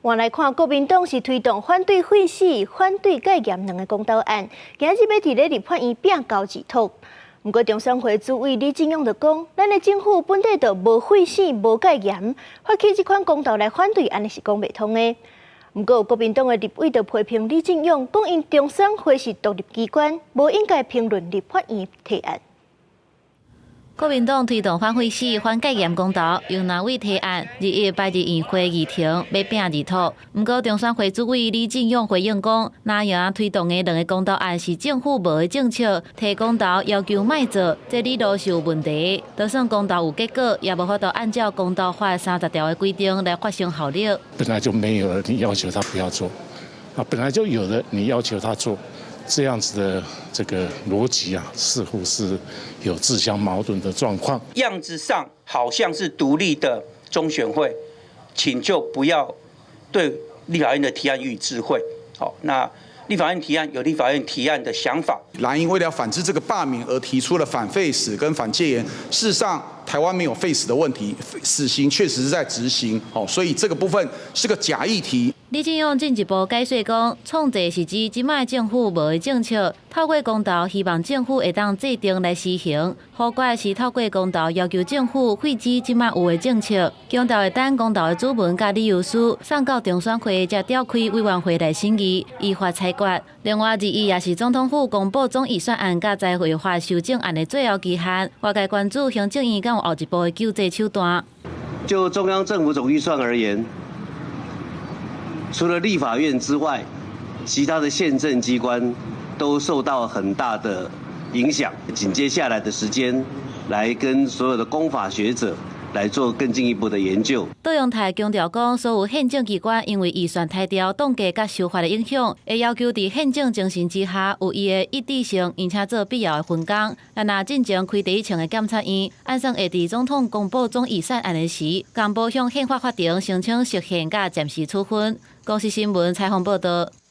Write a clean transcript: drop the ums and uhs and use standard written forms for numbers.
换来看，国民党是推动反对废死、反对戒严两个公投案，今日要伫咧立法院拼交治托。不过，中选会主委李进勇就讲，咱的政府本地就无废死、无戒严，发起这款公投来反对，安尼是讲袂通的。不过，国民党的立委就批评李进勇，讲因中选会是独立机关，无应该评论立法院提案。国民党推动反废死、反戒严公投，由南委提案，2月8日院会议庭要拼二读。不过，中选会主委李进勇回应讲，那样推动的两个公投案是政府无的政策，提公投要求卖做，这理路是有问题。就算公投有结果，也无法度按照公投法30条的规定来发生效力。本来就没有了，你要求他不要做，本来就有的，你要求他做。这样子的这个逻辑啊，似乎是有自相矛盾的状况。样子上好像是独立的中选会，请就不要对立法院的提案予以置喙。好，那立法院提案有立法院提案的想法。蓝营为了反制这个罢免而提出了反废死跟反戒严，事实上台湾没有废死的问题，死刑确实是在执行，所以这个部分是个假议题。李进勇进一步解说讲，创制是指即卖政府无的政策，透过公投希望政府会当制定来施行。好怪是透过公投要求政府废止即卖有的政策，强调会等公投的主文甲理由书送到中选会才召开委员会来审议，依法裁决。另外，2月也是总统府公布总预算案甲财会法修正案的最后期限，外界关注行政院敢有后一步的救济手段。就中央政府总预算而言，除了立法院之外，其他的宪政机关都受到很大的影响。紧接下来的时间，来跟所有的公法学者来做更进一步的研究。杜永泰强调讲，所有宪政机关因为预算太调、冻价甲修法的影响，会要求伫宪政精神之下有伊的一致性，并且做必要的分工。若进前开第一场的检察院，按算会伫总统公布总预算案的时，公布向宪法法庭申请释宪甲暂时处分。公司新闻采访报道。